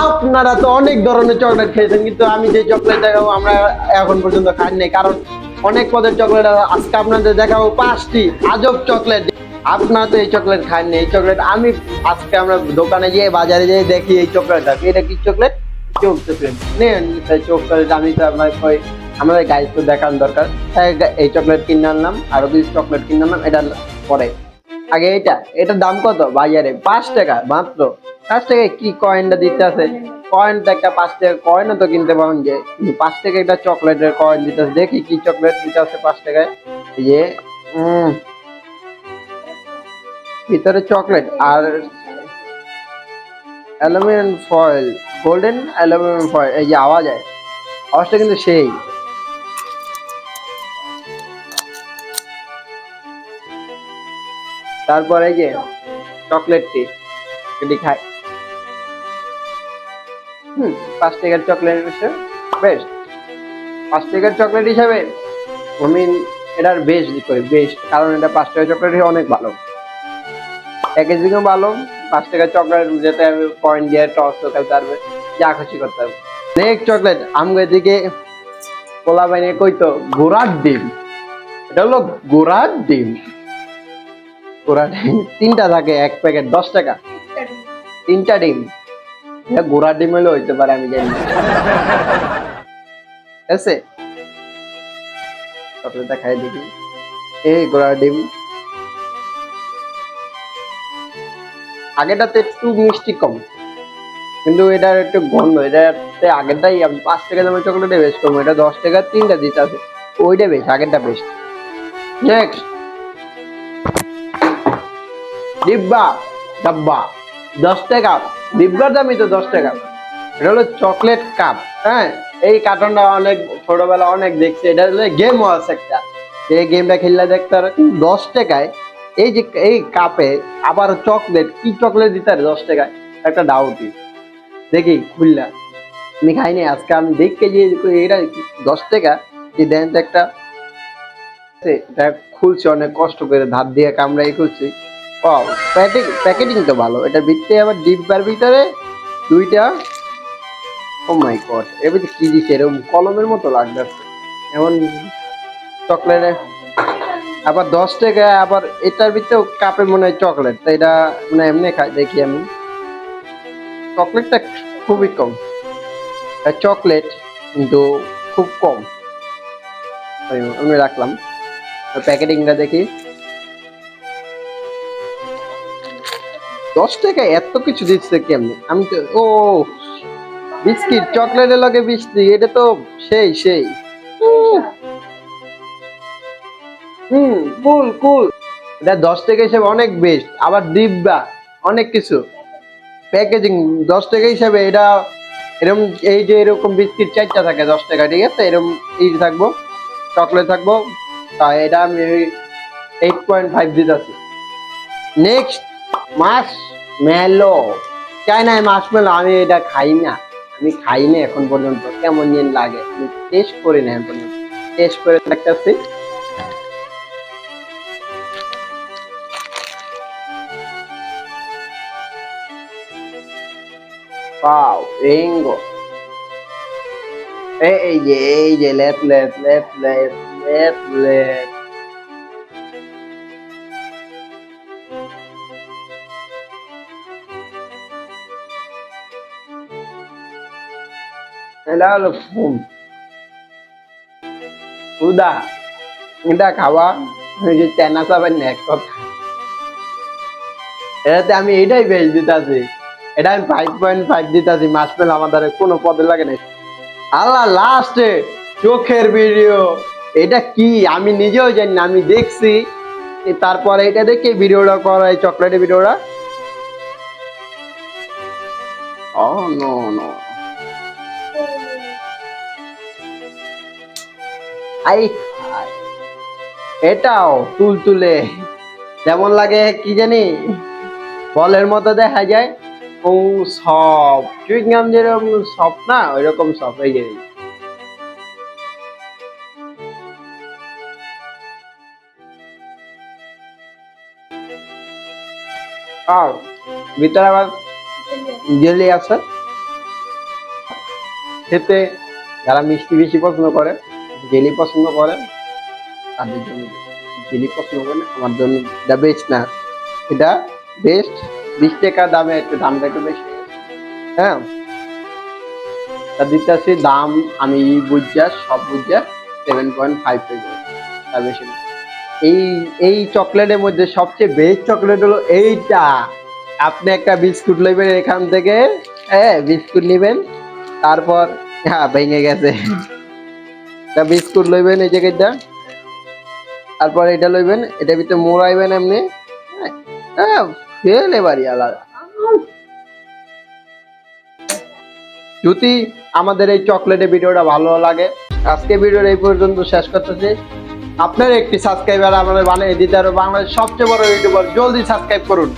আপনারা তো অনেক ধরনের চকলেট খেয়েছেন, কিন্তু আমি যে চকলেট দেখাবো আমরা এখন পর্যন্ত খাই নাই, কারণ অনেক পদের চকলেট আজকে আপনাদের দেখাবো 5টি আজব চকলেট। আপনারা তো এই চকলেট খাননি, এই চকলেট আমি আজকে আমরা দোকানে গিয়ে বাজারে যেয়ে দেখি এই চকলেট আছে। এটা কি চকলেট? চোখ চকলেট নেন, চোখ চকলেট আমি তো আমাদের গাইজ তো দেখানো দরকার। এই চকলেট কিনে আনলাম, আরো কিছু চকলেট কিনে আনলাম। এটা পরে আগে এটার দাম কত বাজারে? 5 টাকা মাত্র। 5 টাকায় কি কয়েনটা দিতে আছে? কয়েন তো একটা 5 টাকা কয়েনও তো কিনতে পারেন, যে কিন্তু 5 টাকা একটা চকলেটের কয়েন দিতে আছে। দেখি কি চকলেট দিতে আছে 5 টাকায়। এই যে ভিতরে চকলেট আর aluminium foil, golden aluminium foil. এই যে আওয়াজটা কিন্তু সেই। তারপরে এই যে চকলেটটি, এটি খাই। 5 টাকার চকলেট হিসেবে বেস্ট। 5 টাকার চকলেট হিসাবে আমি এটার বেস্ট করি, বেস্ট, কারণ এটা 5 টাকার চকলেট অনেক ভালো, প্যাকেজিংও ভালো। 5 টাকার চকলেট যেতে আমি কয়েন দিয়ে টস খেলতে পারবে, যা খুশি করতে পারবে। নেক্সট চকলেট আমগো দিকে পোলা বাইনে কইতো ঘোড়ার ডিম। এটা হলো ঘোড়ার ডিম। ঘোড়ার ডিম 3টা থাকে, এক প্যাকেট 10 টাকা। 3টা ডিম। ঘোড়ার ডিম হলে হইতে পারে, আমি জানি না। আছে চকলেটটা খাই দেখি। এই ঘোড়ার ডিম আগেটাতে একটু মিষ্টি কম, কিন্তু এটার একটু গন্ধ। এটাতে আগেরটাই 5 টাকা দামের চকলেটে বেশ কম, এটা 10 টাকা 3টা দিতে আছে, ওইটা বেশ, আগেরটা বেস্ট। নেক্সট ডিব্বা ডাব্বা 10 টাকা। ডিব্বার দামই তো 10 টাকা। এটা হলো চকলেট কাপ। হ্যাঁ, এই কার্টুনটা অনেক ছোটবেলা অনেক দেখছি। এটা হলো গেমও আছে একটা, এই গেমটা খেললে দেখতে পারো। 10 টাকায় এই যে এই কাপে আবার চকলেট, কি চকলেট দিতে পারে 10 টাকায়? একটা ডাউটই। দেখি খুললা, আমি খাইনি আজকে, আমি দেখতে যে এটা 10 টাকা। এই দেন তো একটা, এটা খুলছে অনেক কষ্ট করে, ধার দিয়ে কামড়াই খুলছি। ও, প্যাকেটিং তো ভালো। এটার ভিতরে আবার ডিব্বার ভিতরে 2টা। ও মাই গড, এর ভিতরে কি দিচ্ছে? এরকম কলমের মতো লাগতেছে এমন চকলেটে। আবার 10 টাকা, আবার এটার ভিতরে কাপে মনে হয় চকলেট, তো এটা মানে এমনি খাই দেখি আমি। চকলেটটা খুবই কম, চকলেট কিন্তু খুব কম। আমি রাখলাম প্যাকেটিংটা দেখি। 10 টাকায় এত কিছু দিচ্ছে কেমনি? আমি তো বিস্কিট, চকলেটের লগে বিস্কিট, এটা তো সেই সেই। কুল কুল। এটা 10 টাকা হিসেবে অনেক বেস্ট। আবার ডিব্বা অনেক কিছু প্যাকেজিং 10 টাকা হিসাবে। এটা এরকম, এই যে এরকম বিস্কিট 4টা থাকে 10 টাকা, ঠিক আছে? এরকম থাকবো, চকলেট থাকবো। তাই এটা আমি 8.5 দিতেছি। নেক্সট মাস মেলো, চাইনা মাস মেলো। আমি এটা খাই না, আমি খাইনি এখন পর্যন্ত। কেমন যেন লাগে, আমি টেস্ট করি না এখন পর্যন্ত। টেস্ট করে দেখতেছি। পাও রেঙ্গো, এই যে লেট এটা হলো ফুম উদা। এটা খাওয়া ওই যে চেনা চাবেন না এক কথা। এটাতে আমি এইটাই বেশ দিতেছি। এটা আমি 5.5 দিতেছি। মাস পেলে আমাদের কোনো পদে লাগে না। আল্লাহ, লাস্টে চোখের ভিডিও। এটা কি আমি নিজেও জানি না, আমি দেখছি তারপরে এটা দেখে ভিডিওটা করা, এই চকলেটের ভিডিওটা। ও নো নো, আই এটাও তুলতুলে, যেমন লাগে কি জানি, বলের মতো দেখা যায়। ও সব চুইংগাম যেরকম সব না, ওইরকম সব। এই যে আর ভিতরে আবার জেলি আছে। খেতে যারা মিষ্টি বেশি পছন্দ করে, জেলি পছন্দ করে, তাদের জন্য জেলি পছন্দ করে আমার জন্য এটা বেস্ট না, এটা বেস্ট। 20 টাকা দামে একটু দামটা একটু বেশি। হ্যাঁ, তা দিতেছি দাম আমি বুঝা সব বুঝা 7.5 পেয়ে তার বেশি না। এই চকলেটের মধ্যে সবচেয়ে বেস্ট চকলেট হলো এইটা। আপনি একটা বিস্কুট লইবেন এখান থেকে, হ্যাঁ বিস্কুট নিবেন, তারপর হ্যাঁ ভেঙে গেছে, একটা বিস্কুট লইবেন এই জায়গাটা, তারপর এটা লইবেন, এটা ভিতরে মোড়াইবেন এমনি, হ্যাঁ ফেলে বাড়ি আলাদা। যদি আমাদের এই চকলেটের ভিডিওটা ভালো লাগে, আজকে ভিডিওর এই পর্যন্ত শেষ করতেছি। আপনার একটি সাবস্ক্রাইবার আমাদের বানিয়ে দিতে পারবে বাংলাদেশের সবচেয়ে বড় ইউটিউবার, জলদি সাবস্ক্রাইব করুন।